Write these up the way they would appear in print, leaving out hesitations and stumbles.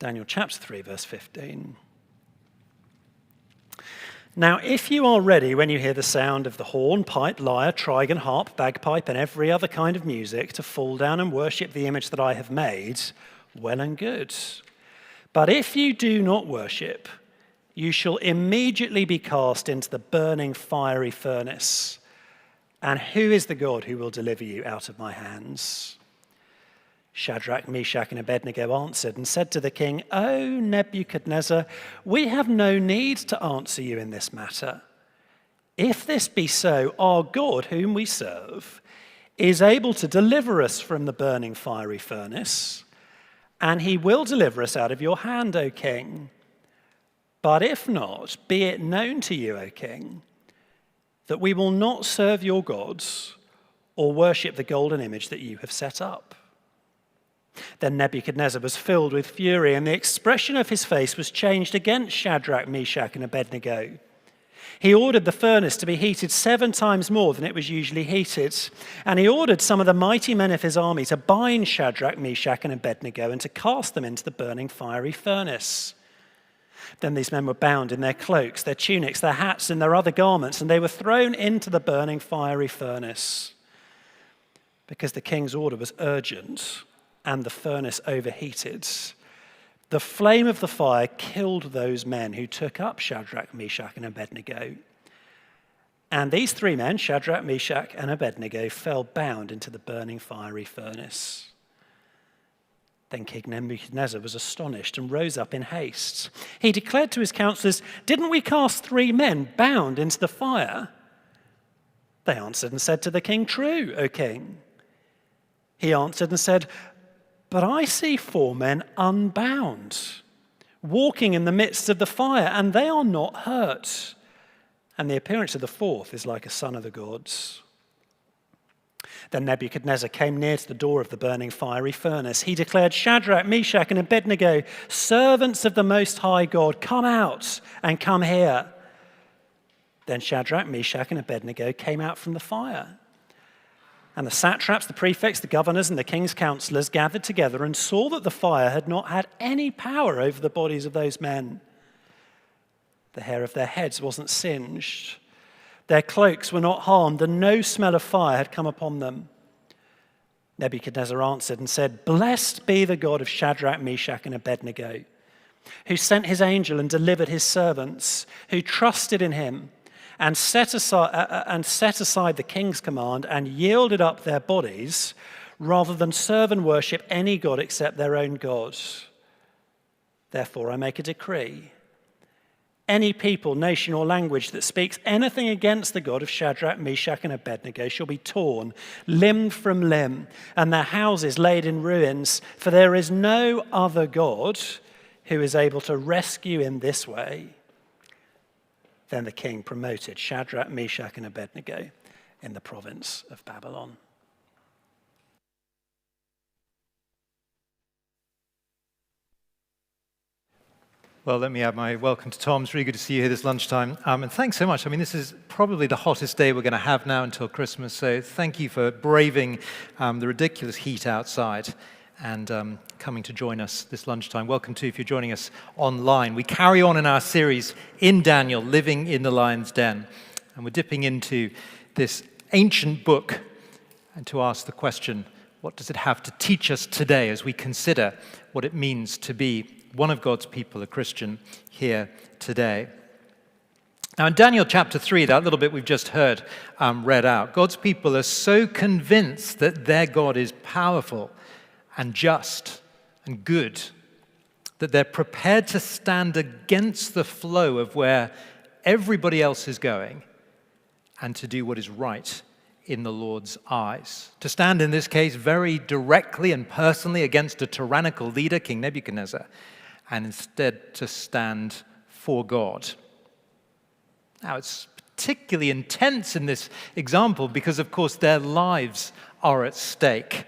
Daniel chapter 3, verse 15. Now, if you are ready when you hear the sound of the horn, pipe, lyre, trigon, harp, bagpipe, and every other kind of music to fall down and worship the image that I have made, well and good. But if you do not worship, you shall immediately be cast into the burning fiery furnace. And who is the God who will deliver you out of my hands? Shadrach, Meshach, and Abednego answered and said to the king, O Nebuchadnezzar, we have no need to answer you in this matter. If this be so, our God, whom we serve, is able to deliver us from the burning fiery furnace, and he will deliver us out of your hand, O king. But if not, be it known to you, O king, that we will not serve your gods or worship the golden image that you have set up. Then Nebuchadnezzar was filled with fury, and the expression of his face was changed against Shadrach, Meshach, and Abednego. He ordered the furnace to be heated 7 times more than it was usually heated, and he ordered some of the mighty men of his army to bind Shadrach, Meshach, and Abednego and to cast them into the burning fiery furnace. Then these men were bound in their cloaks, their tunics, their hats, and their other garments, and they were thrown into the burning fiery furnace. Because the king's order was urgent, and the furnace overheated, the flame of the fire killed those men who took up Shadrach, Meshach, and Abednego. And these 3 men, Shadrach, Meshach, and Abednego, fell bound into the burning fiery furnace. Then King Nebuchadnezzar was astonished and rose up in haste. He declared to his counselors, "Didn't we cast 3 men bound into the fire?" They answered and said to the king, "True, O king." He answered and said, "But I see 4 men unbound, walking in the midst of the fire, and they are not hurt. And the appearance of the 4th is like a son of the gods." Then Nebuchadnezzar came near to the door of the burning fiery furnace. He declared, "Shadrach, Meshach, and Abednego, servants of the Most High God, come out and come here." Then Shadrach, Meshach, and Abednego came out from the fire. And the satraps, the prefects, the governors, and the king's counselors gathered together and saw that the fire had not had any power over the bodies of those men. The hair of their heads wasn't singed. Their cloaks were not harmed, and no smell of fire had come upon them. Nebuchadnezzar answered and said, "Blessed be the God of Shadrach, Meshach, and Abednego, who sent his angel and delivered his servants, who trusted in him, and set aside the king's command and yielded up their bodies rather than serve and worship any god except their own God. Therefore I make a decree. Any people, nation, or language that speaks anything against the God of Shadrach, Meshach, and Abednego shall be torn limb from limb, and their houses laid in ruins, for there is no other God who is able to rescue in this way." Then the king promoted Shadrach, Meshach, and Abednego in the province of Babylon. Well, let me add my welcome to Tom. It's really good to see you here this lunchtime. And thanks so much. I mean, this is probably the hottest day we're going to have now until Christmas. So thank you for braving the ridiculous heat outside and coming to join us this lunchtime. Welcome too if you're joining us online. We carry on in our series in Daniel, Living in the Lion's Den. And we're dipping into this ancient book and to ask the question, what does it have to teach us today as we consider what it means to be one of God's people, a Christian, here today? Now in Daniel chapter 3, that little bit we've just heard read out, God's people are so convinced that their God is powerful and just and good that they're prepared to stand against the flow of where everybody else is going and to do what is right in the Lord's eyes. To stand, in this case, very directly and personally against a tyrannical leader, King Nebuchadnezzar, and instead to stand for God. Now, it's particularly intense in this example because, of course, their lives are at stake.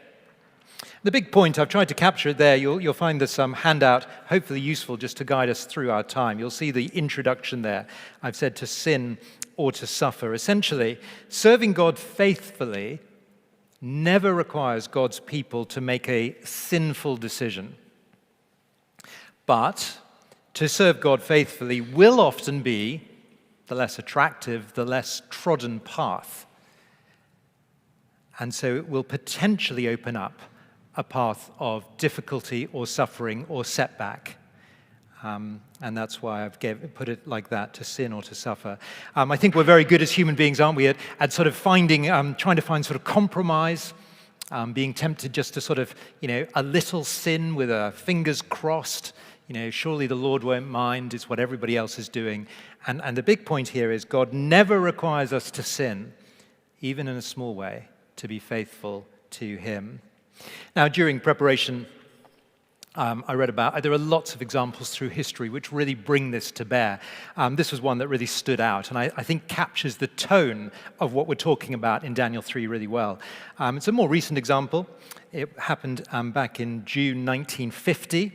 The big point, I've tried to capture it there, you'll find this handout hopefully useful just to guide us through our time. You'll see the introduction there. I've said to sin or to suffer. Essentially, serving God faithfully never requires God's people to make a sinful decision. But to serve God faithfully will often be the less attractive, the less trodden path. And so it will potentially open up a path of difficulty or suffering or setback. And that's why I've put it like that, to sin or to suffer. I think we're very good as human beings, aren't we, at sort of trying to find sort of compromise, being tempted just to sort of, a little sin with our fingers crossed. Surely the Lord won't mind, it's what everybody else is doing. And the big point here is God never requires us to sin, even in a small way, to be faithful to him. Now, during preparation, I read about, there are lots of examples through history which really bring this to bear. This was one that really stood out, and I think captures the tone of what we're talking about in Daniel 3 really well. It's a more recent example. It happened back in June 1950.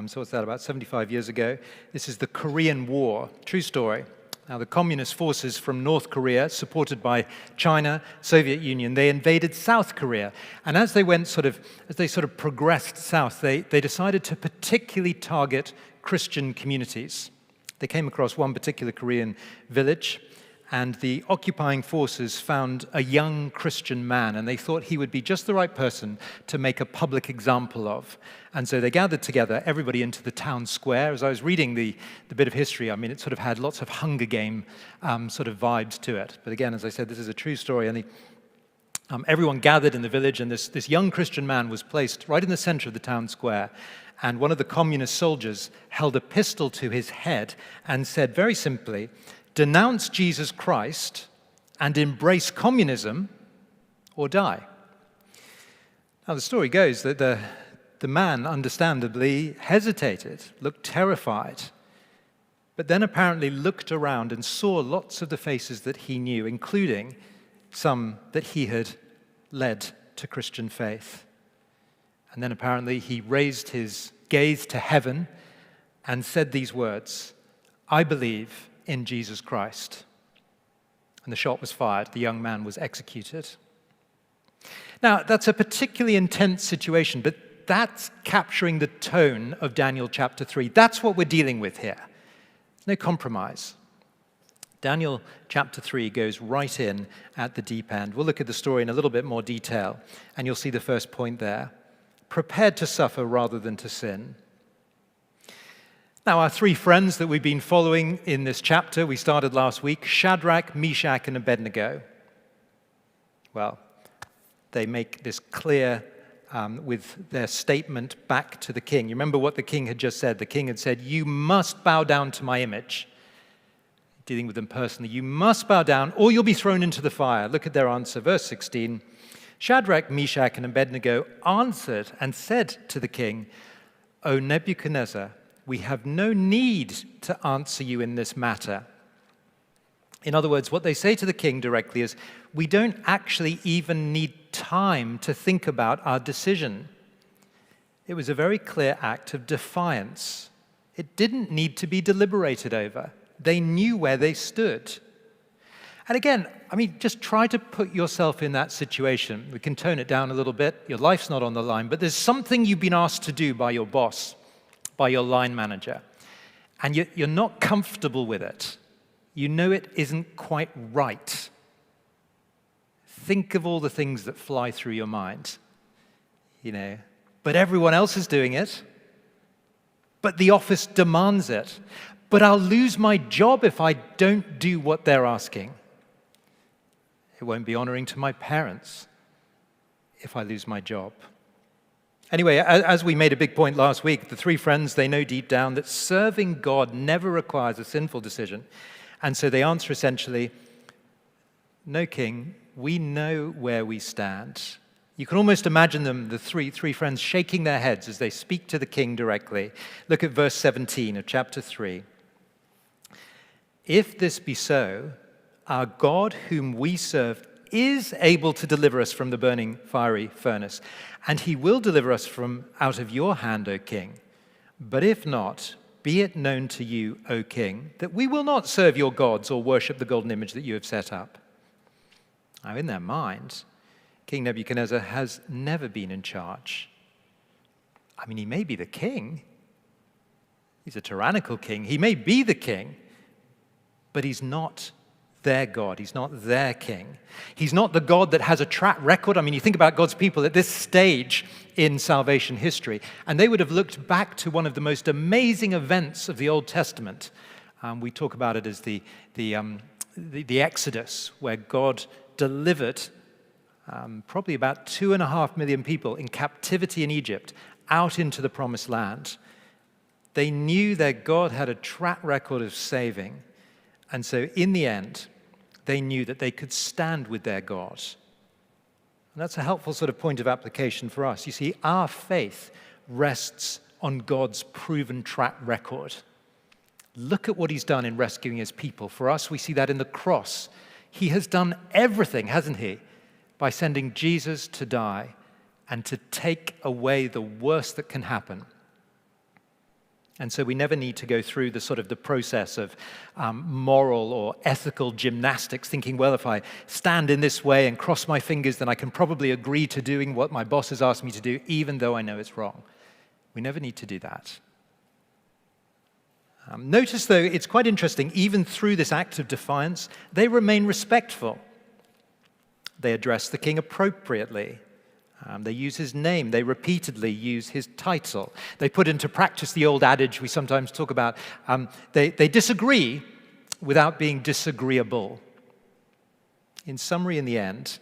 So what's that, about 75 years ago? This is the Korean War, true story. Now, the communist forces from North Korea, supported by China, Soviet Union, they invaded South Korea. And as they progressed south, they decided to particularly target Christian communities. They came across one particular Korean village, and the occupying forces found a young Christian man, and they thought he would be just the right person to make a public example of. And so they gathered together, everybody into the town square. As I was reading the bit of history, it sort of had lots of Hunger Game sort of vibes to it. But again, as I said, this is a true story. And everyone gathered in the village, and this young Christian man was placed right in the center of the town square. And one of the communist soldiers held a pistol to his head and said very simply, "Denounce Jesus Christ and embrace communism or die." Now, the story goes that the man understandably hesitated, looked terrified, but then apparently looked around and saw lots of the faces that he knew, including some that he had led to Christian faith. And then apparently he raised his gaze to heaven and said these words, "I believe in Jesus Christ." And the shot was fired. The young man was executed. Now, that's a particularly intense situation, but that's capturing the tone of Daniel chapter 3. That's what we're dealing with here. No compromise. Daniel chapter 3 goes right in at the deep end. We'll look at the story in a little bit more detail, and you'll see the first point there. Prepared to suffer rather than to sin. Now, our three friends that we've been following in this chapter, we started last week, Shadrach, Meshach, and Abednego. Well, they make this clear with their statement back to the king. You remember what the king had just said? The king had said, "You must bow down to my image." Dealing with them personally, "You must bow down or you'll be thrown into the fire." Look at their answer, verse 16. Shadrach, Meshach, and Abednego answered and said to the king, "O Nebuchadnezzar, we have no need to answer you in this matter." In other words, what they say to the king directly is, we don't actually even need time to think about our decision. It was a very clear act of defiance. It didn't need to be deliberated over. They knew where they stood. And again, just try to put yourself in that situation. We can tone it down a little bit. Your life's not on the line, but there's something you've been asked to do by your boss, by your line manager, and you're not comfortable with it. You know it isn't quite right. Think of all the things that fly through your mind, But everyone else is doing it. But the office demands it. But I'll lose my job if I don't do what they're asking. It won't be honoring to my parents if I lose my job. Anyway, as we made a big point last week, the three friends, they know deep down that serving God never requires a sinful decision. And so they answer essentially, "No, king, we know where we stand." You can almost imagine them, the three friends, shaking their heads as they speak to the king directly. Look at verse 17 of chapter 3. "If this be so, our God whom we serve is able to deliver us from the burning fiery furnace, and he will deliver us from out of your hand, O king. But if not, be it known to you, O king, that we will not serve your gods or worship the golden image that you have set up." Now, in their minds, King Nebuchadnezzar has never been in charge. He may be the king, He's a tyrannical king. He may be the king, but he's not their God. He's not their king. He's not the God that has a track record. I mean, you think about God's people at this stage in salvation history, and they would have looked back to one of the most amazing events of the Old Testament. We talk about it as the Exodus, where God delivered probably about 2.5 million people in captivity in Egypt out into the promised land. They knew their God had a track record of saving. And so in the end, they knew that they could stand with their God. And that's a helpful sort of point of application for us. You see, our faith rests on God's proven track record. Look at what he's done in rescuing his people. For us, we see that in the cross. He has done everything, hasn't he, by sending Jesus to die and to take away the worst that can happen. And so we never need to go through the process of moral or ethical gymnastics, thinking, well, if I stand in this way and cross my fingers, then I can probably agree to doing what my boss has asked me to do, even though I know it's wrong. We never need to do that. Notice, though, it's quite interesting, even through this act of defiance, they remain respectful. They address the king appropriately. They use his name. They repeatedly use his title. They put into practice the old adage we sometimes talk about. They disagree without being disagreeable. In summary, in the end,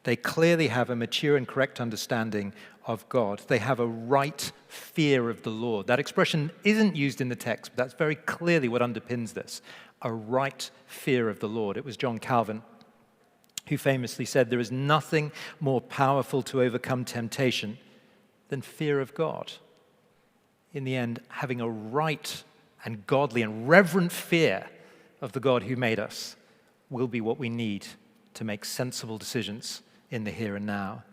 they clearly have a mature and correct understanding of God. They have a right fear of the Lord. That expression isn't used in the text, but that's very clearly what underpins this. A right fear of the Lord. It was John Calvin who famously said, there is nothing more powerful to overcome temptation than fear of God. In the end, having a right and godly and reverent fear of the God who made us will be what we need to make sensible decisions in the here and now.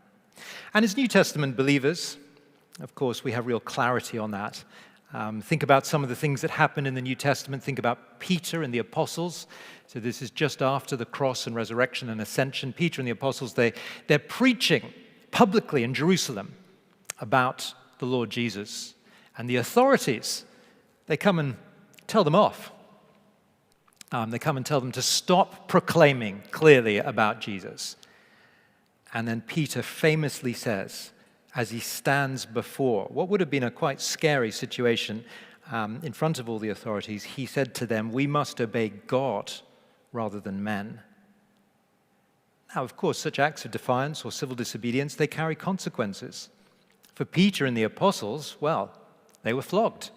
And as New Testament believers, of course, we have real clarity on that. Think about some of the things that happen in the New Testament. Think about Peter and the apostles. So this is just after the cross and resurrection and ascension. Peter and the apostles, they're preaching publicly in Jerusalem about the Lord Jesus. And the authorities, they come and tell them off. They come and tell them to stop proclaiming clearly about Jesus. And then Peter famously says, as he stands before what would have been a quite scary situation in front of all the authorities, he said to them, we must obey God rather than men. Now, of course, such acts of defiance or civil disobedience, they carry consequences. For Peter and the apostles, well, they were flogged.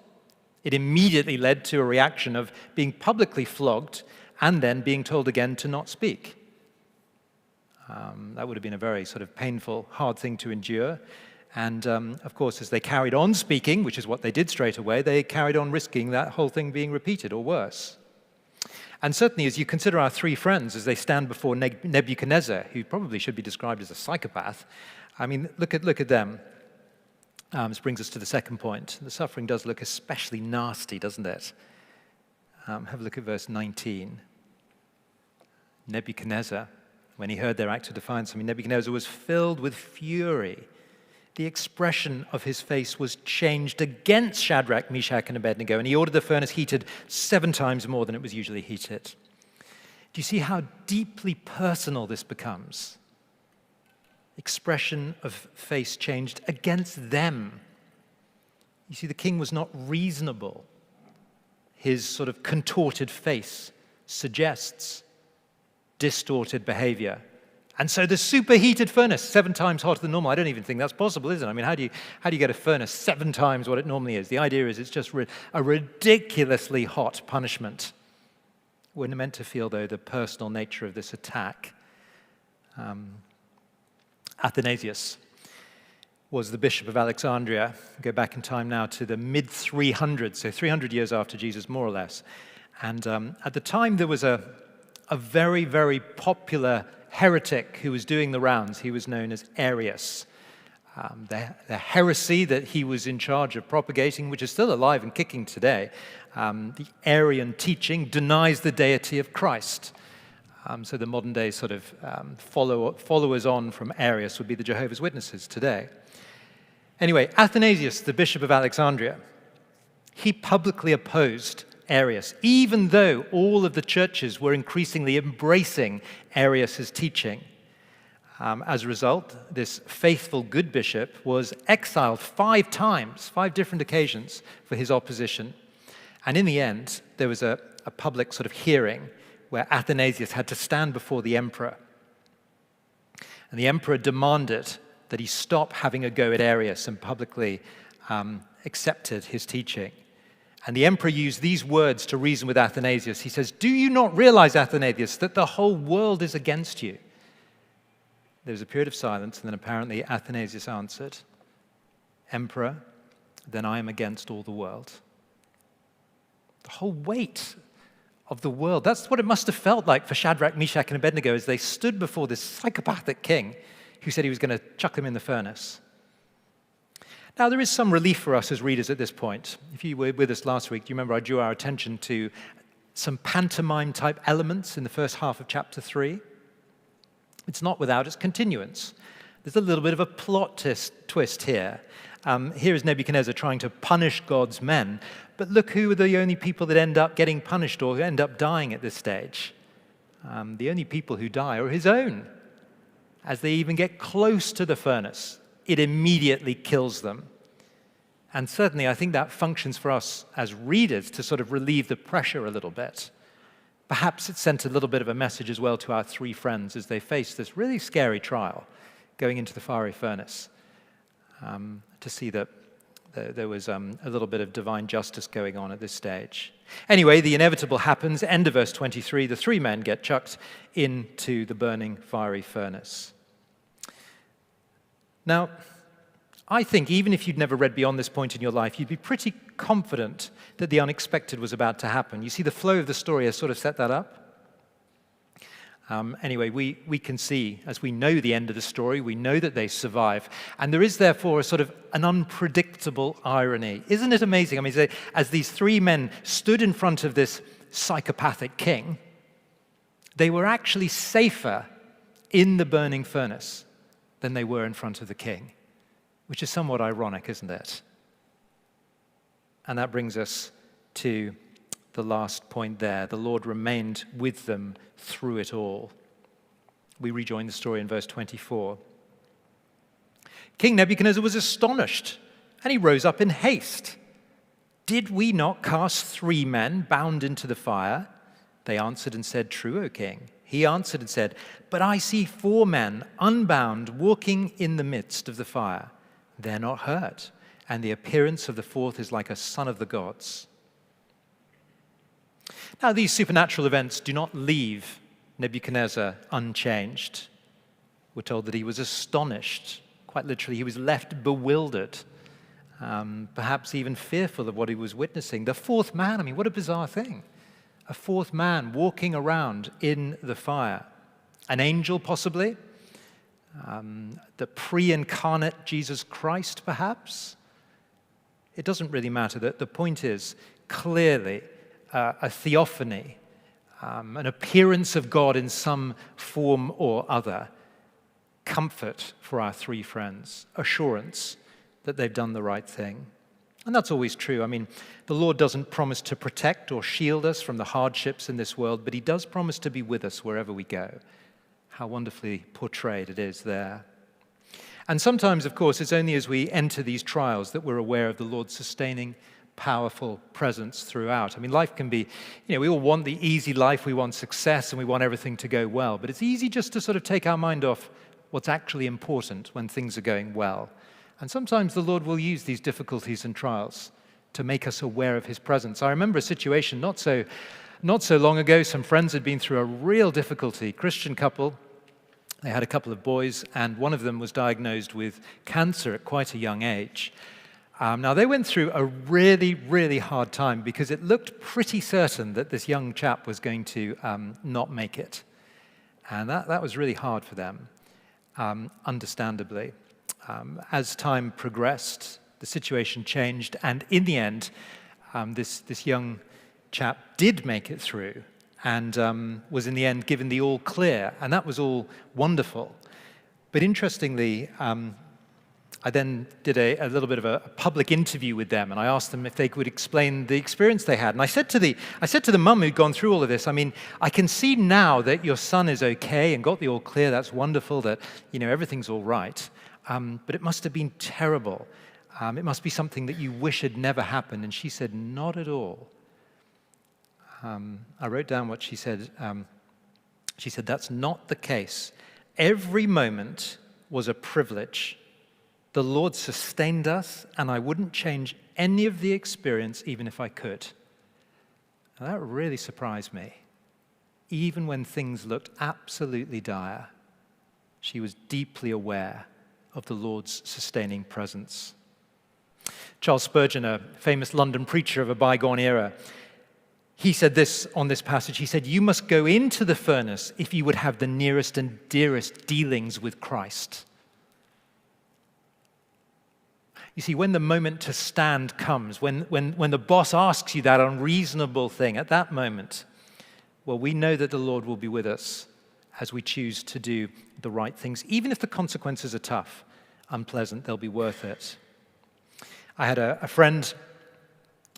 It immediately led to a reaction of being publicly flogged and then being told again to not speak. That would have been a very sort of painful, hard thing to endure. And, of course, as they carried on speaking, which is what they did straight away, they carried on risking that whole thing being repeated or worse. And certainly, as you consider our three friends as they stand before Nebuchadnezzar, who probably should be described as a psychopath, I mean, look at them. This brings us to the second point. The suffering does look especially nasty, doesn't it? Have a look at verse 19. Nebuchadnezzar, when he heard their act of defiance, Nebuchadnezzar was filled with fury. The expression of his face was changed against Shadrach, Meshach, and Abednego, and he ordered the furnace heated 7 times more than it was usually heated. Do you see how deeply personal this becomes? Expression of face changed against them. You see, the king was not reasonable. His sort of contorted face suggests distorted behavior. And so the superheated furnace, 7 times hotter than normal, I don't even think that's possible, is it? I mean, how do you get a furnace 7 times what it normally is? The idea is it's just a ridiculously hot punishment. We're meant to feel, though, the personal nature of this attack. Athanasius was the bishop of Alexandria. Go back in time now to the mid-300s, so 300 years after Jesus, more or less. And at the time, there was a very, very popular heretic who was doing the rounds. He was known as Arius. The heresy that he was in charge of propagating, which is still alive and kicking today, the Arian teaching denies the deity of Christ. So the modern day sort of followers on from Arius would be the Jehovah's Witnesses today. Anyway, Athanasius, the bishop of Alexandria, He publicly opposed Arius, even though all of the churches were increasingly embracing Arius' teaching. As a result, this faithful good bishop was exiled 5 times, 5 different occasions for his opposition. And in the end, there was a public sort of hearing where Athanasius had to stand before the emperor. And the emperor demanded that he stop having a go at Arius and publicly accepted his teaching. And the emperor used these words to reason with Athanasius. He says, "Do you not realize, Athanasius, that the whole world is against you?" There was a period of silence, and then apparently Athanasius answered, "Emperor, then I am against all the world." The whole weight of the world. That's what it must have felt like for Shadrach, Meshach, and Abednego as they stood before this psychopathic king who said he was going to chuck them in the furnace. Now, there is some relief for us as readers at this point. If you were with us last week, do you remember I drew our attention to some pantomime-type elements in the first half of chapter 3? It's not without its continuance. There's a little bit of a plot twist here. Here is Nebuchadnezzar trying to punish God's men, but look who are the only people that end up getting punished or end up dying at this stage. The only people who die are his own. As they even get close to the furnace, it immediately kills them. And certainly I think that functions for us as readers to sort of relieve the pressure a little bit. Perhaps it sent a little bit of a message as well to our 3 friends as they faced this really scary trial going into the fiery furnace, to see that there was a little bit of divine justice going on at this stage. Anyway, the inevitable happens. End of verse 23, the 3 men get chucked into the burning fiery furnace. Now, I think even if you'd never read beyond this point in your life, you'd be pretty confident that the unexpected was about to happen. You see, the flow of the story has sort of set that up. Anyway, we can see, as we know the end of the story, we know that they survive. And there is, therefore, a sort of an unpredictable irony. Isn't it amazing? I mean, as these 3 men stood in front of this psychopathic king, they were actually safer in the burning furnace than they were in front of the king, which is somewhat ironic, isn't it? And that brings us to the last point there. The Lord remained with them through it all. We rejoin the story in verse 24. King Nebuchadnezzar was astonished, and he rose up in haste. "Did we not cast 3 men bound into the fire?" They answered and said, "True, O king." He answered and said, "But I see 4 men unbound walking in the midst of the fire. They're not hurt, and the appearance of the 4th is like a son of the gods." Now, these supernatural events do not leave Nebuchadnezzar unchanged. We're told that he was astonished. Quite literally, he was left bewildered, perhaps even fearful of what he was witnessing. The 4th man, I mean, what a bizarre thing. A 4th man walking around in the fire. An angel, possibly. The pre-incarnate Jesus Christ, perhaps. It doesn't really matter. The point is, clearly, a theophany, an appearance of God in some form or other, comfort for our 3 friends, assurance that they've done the right thing. And that's always true. I mean, the Lord doesn't promise to protect or shield us from the hardships in this world, but he does promise to be with us wherever we go. How wonderfully portrayed it is there. And sometimes, of course, it's only as we enter these trials that we're aware of the Lord's sustaining, powerful presence throughout. I mean, life can be, we all want the easy life, we want success, and we want everything to go well. But it's easy just to sort of take our mind off what's actually important when things are going well. And sometimes the Lord will use these difficulties and trials to make us aware of his presence. I remember a situation not so long ago. Some friends had been through a real difficulty. Christian couple. They had a couple of boys, and one of them was diagnosed with cancer at quite a young age. Now, they went through a really, really hard time because it looked pretty certain that this young chap was going to not make it. And that was really hard for them, understandably. As time progressed, the situation changed, and in the end, this young chap did make it through and was in the end given the all clear, and that was all wonderful. But interestingly, I then did a little bit of a public interview with them, and I asked them if they could explain the experience they had. And I said to the mum who'd gone through all of this, I mean, I can see now that your son is okay and got the all clear. That's wonderful that, everything's all right. But it must have been terrible. It must be something that you wish had never happened. And she said, not at all. I wrote down what she said. She said, that's not the case. Every moment was a privilege. The Lord sustained us, and I wouldn't change any of the experience even if I could. Now, that really surprised me. Even when things looked absolutely dire, she was deeply aware of the Lord's sustaining presence. Charles Spurgeon, a famous London preacher of a bygone era, he said this on this passage. He said, "You must go into the furnace if you would have the nearest and dearest dealings with Christ." You see, when the moment to stand comes, when the boss asks you that unreasonable thing, at that moment, well, we know that the Lord will be with us as we choose to do the right things. Even if the consequences are tough, unpleasant, they'll be worth it. I had a friend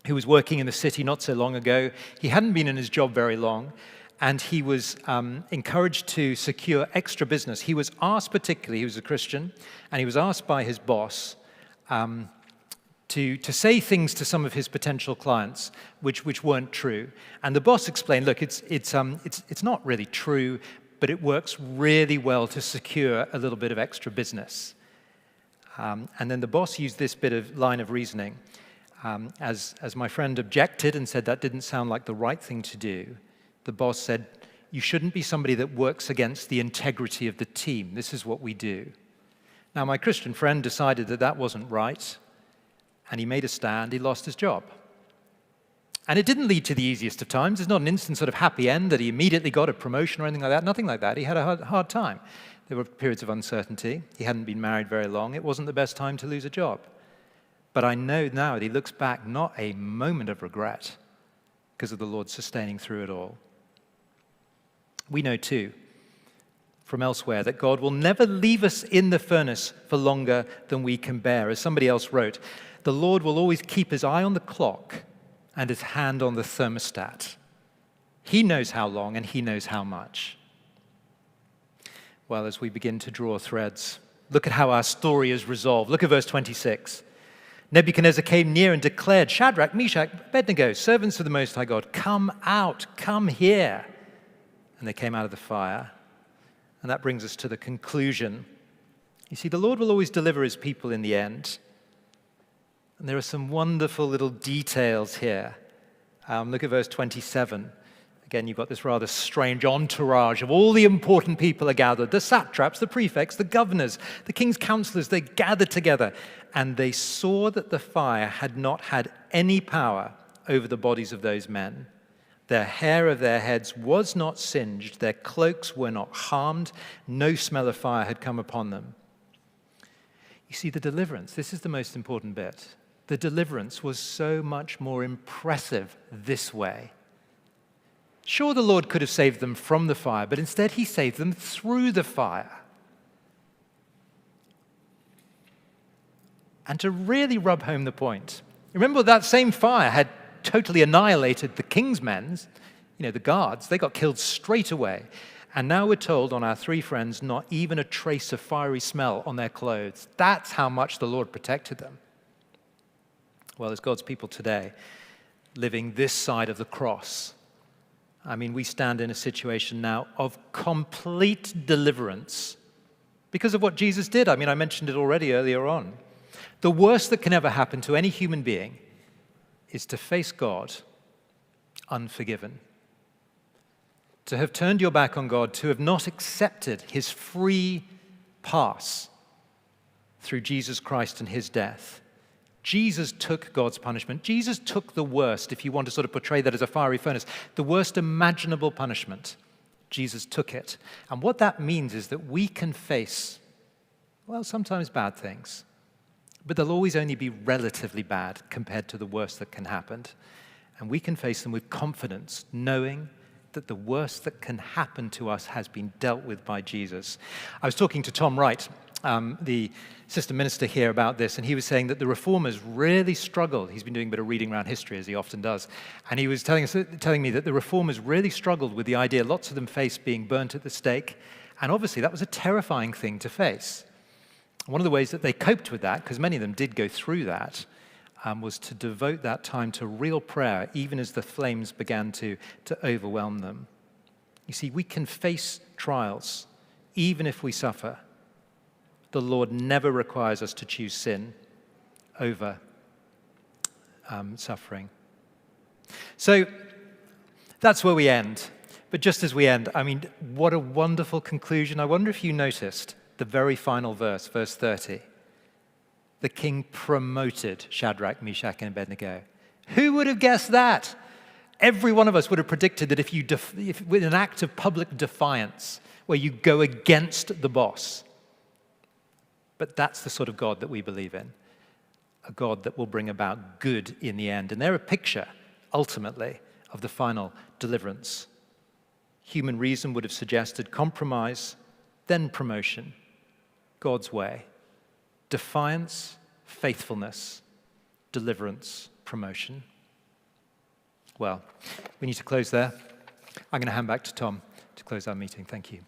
who was working in the city not so long ago. He hadn't been in his job very long, and he was encouraged to secure extra business. He was asked particularly, he was a Christian, and he was asked by his boss to say things to some of his potential clients which weren't true. And the boss explained, look, it's not really true, but it works really well to secure a little bit of extra business. And then the boss used this bit of line of reasoning. As my friend objected and said that didn't sound like the right thing to do, the boss said, you shouldn't be somebody that works against the integrity of the team. This is what we do. Now, my Christian friend decided that that wasn't right, and he made a stand. He lost his job. And it didn't lead to the easiest of times. It's not an instant sort of happy end that he immediately got a promotion or anything like that. Nothing like that. He had a hard time. There were periods of uncertainty. He hadn't been married very long. It wasn't the best time to lose a job. But I know now that he looks back, not a moment of regret because of the Lord sustaining through it all. We know too, from elsewhere, that God will never leave us in the furnace for longer than we can bear. As somebody else wrote, the Lord will always keep his eye on the clock and his hand on the thermostat. He knows how long and he knows how much. Well, as we begin to draw threads, look at how our story is resolved. Look at verse 26. Nebuchadnezzar came near and declared, Shadrach, Meshach, Abednego, servants of the Most High God, come out, come here. And they came out of the fire. And that brings us to the conclusion. You see, the Lord will always deliver his people in the end. And there are some wonderful little details here. Look at verse 27. Again, you've got this rather strange entourage of all the important people are gathered. The satraps, the prefects, the governors, the king's counselors, they gathered together. And they saw that the fire had not had any power over the bodies of those men. The hair of their heads was not singed, their cloaks were not harmed, no smell of fire had come upon them. You see, the deliverance, this is the most important bit. The deliverance was so much more impressive this way. Sure, the Lord could have saved them from the fire, but instead he saved them through the fire. And to really rub home the point, remember that same fire had totally annihilated the king's men, the guards. They got killed straight away. And now we're told on our three friends, not even a trace of fiery smell on their clothes. That's how much the Lord protected them. Well, as God's people today, living this side of the cross, we stand in a situation now of complete deliverance because of what Jesus did. I mentioned it already earlier on. The worst that can ever happen to any human being is to face God unforgiven. To have turned your back on God, to have not accepted his free pass through Jesus Christ and his death. Jesus took God's punishment. Jesus took the worst, if you want to sort of portray that as a fiery furnace, the worst imaginable punishment. Jesus took it. And what that means is that we can face, sometimes bad things. But they'll always only be relatively bad compared to the worst that can happen. And we can face them with confidence, knowing that the worst that can happen to us has been dealt with by Jesus. I was talking to Tom Wright the assistant minister here about this, and he was saying that the reformers really struggled. He's been doing a bit of reading around history, as he often does, and he was telling me that the reformers really struggled with the idea. Lots of them faced being burnt at the stake, and obviously that was a terrifying thing to face. One of the ways that they coped with that, because many of them did go through that, was to devote that time to real prayer, even as the flames began to overwhelm them. You see, we can face trials, even if we suffer. The Lord never requires us to choose sin over suffering. So that's where we end. But just as we end, I mean, what a wonderful conclusion. I wonder if you noticed the very final verse, verse 30. The king promoted Shadrach, Meshach, and Abednego. Who would have guessed that? Every one of us would have predicted that if with an act of public defiance, where you go against the boss. But that's the sort of God that we believe in, a God that will bring about good in the end. And they're a picture, ultimately, of the final deliverance. Human reason would have suggested compromise, then promotion, God's way. Defiance, faithfulness, deliverance, promotion. Well, we need to close there. I'm going to hand back to Tom to close our meeting. Thank you.